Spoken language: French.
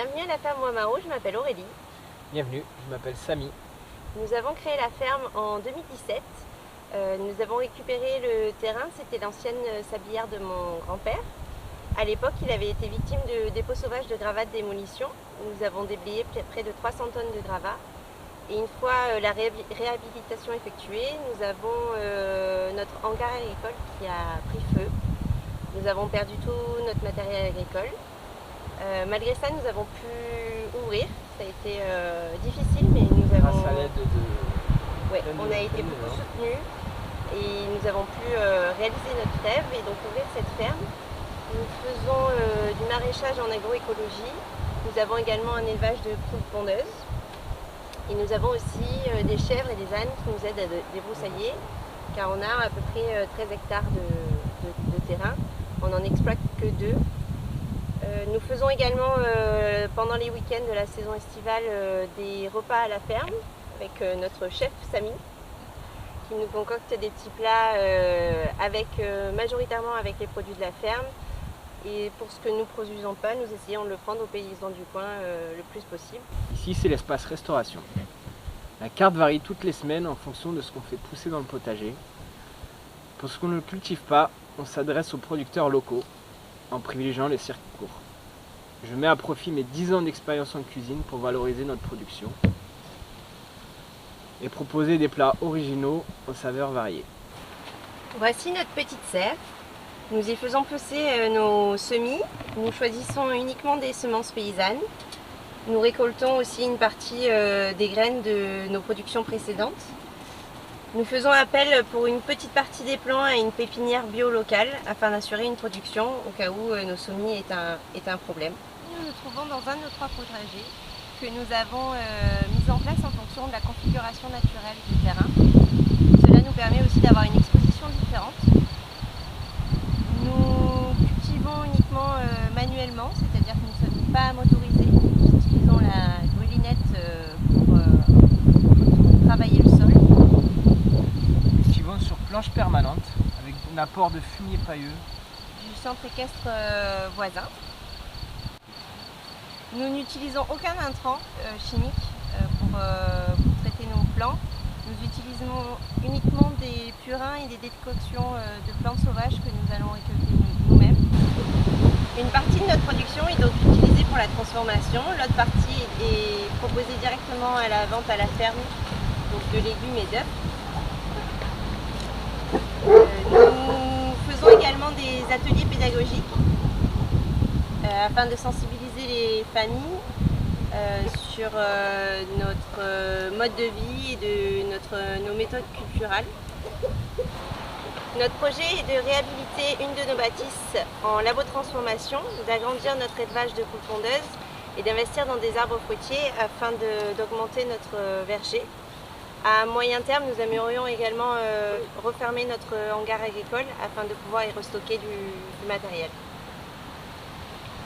Bienvenue à la ferme Wamao, je m'appelle Aurélie. Bienvenue, je m'appelle Samy. Nous avons créé la ferme en 2017. Nous avons récupéré le terrain, c'était l'ancienne sablière de mon grand-père. À l'époque, il avait été victime de dépôts sauvages de gravats de démolition. Nous avons déblayé près de 300 tonnes de gravats. Et une fois la réhabilitation effectuée, nous avons notre hangar agricole qui a pris feu. Nous avons perdu tout notre matériel agricole. Malgré ça, nous avons pu ouvrir. Ça a été difficile, mais nous avons... Grâce à l'aide de... Ouais, on a été beaucoup soutenus et nous avons pu réaliser notre rêve et donc ouvrir cette ferme. Nous faisons du maraîchage en agroécologie. Nous avons également un élevage de poules pondeuses. Et nous avons aussi des chèvres et des ânes qui nous aident à débroussailler, car on a à peu près 13 hectares de terrain. On n'en exploite que 2. Nous faisons également pendant les week-ends de la saison estivale des repas à la ferme avec notre chef Samy qui nous concocte des petits plats majoritairement avec les produits de la ferme. Et pour ce que nous ne produisons pas, nous essayons de le prendre aux paysans du coin le plus possible. Ici, c'est l'espace restauration. La carte varie toutes les semaines en fonction de ce qu'on fait pousser dans le potager. Pour ce qu'on ne cultive pas, on s'adresse aux producteurs locaux en privilégiant les circuits courts. Je mets à profit mes 10 ans d'expérience en cuisine pour valoriser notre production et proposer des plats originaux aux saveurs variées. Voici notre petite serre. Nous y faisons pousser nos semis. Nous choisissons uniquement des semences paysannes. Nous récoltons aussi une partie des graines de nos productions précédentes. Nous faisons appel pour une petite partie des plants à une pépinière bio locale afin d'assurer une production au cas où nos semis est un problème. Nous nous trouvons dans un de nos 3 potagers que nous avons mis en place en fonction de la configuration naturelle du terrain. Cela nous permet aussi d'avoir une exposition différente. Nous cultivons uniquement manuellement, c'est-à-dire que nous ne sommes pas motorisés. Nous utilisons la grelinette pour travailler le sol. Nous cultivons sur planche permanente avec un apport de fumier pailleux Du centre équestre voisin. Nous n'utilisons aucun intrant chimique pour traiter nos plants. Nous utilisons uniquement des purins et des décoctions de plantes sauvages que nous allons récolter nous-mêmes. Une partie de notre production est donc utilisée pour la transformation. L'autre partie est proposée directement à la vente à la ferme, donc de légumes et d'œufs. Nous faisons également des ateliers pédagogiques afin de sensibiliser les familles sur notre mode de vie et de nos méthodes culturales. Notre projet est de réhabiliter une de nos bâtisses en labo-transformation, d'agrandir notre élevage de poules pondeuses et d'investir dans des arbres fruitiers afin d'augmenter notre verger. À moyen terme, nous aimerions également refermer notre hangar agricole afin de pouvoir y restocker du matériel.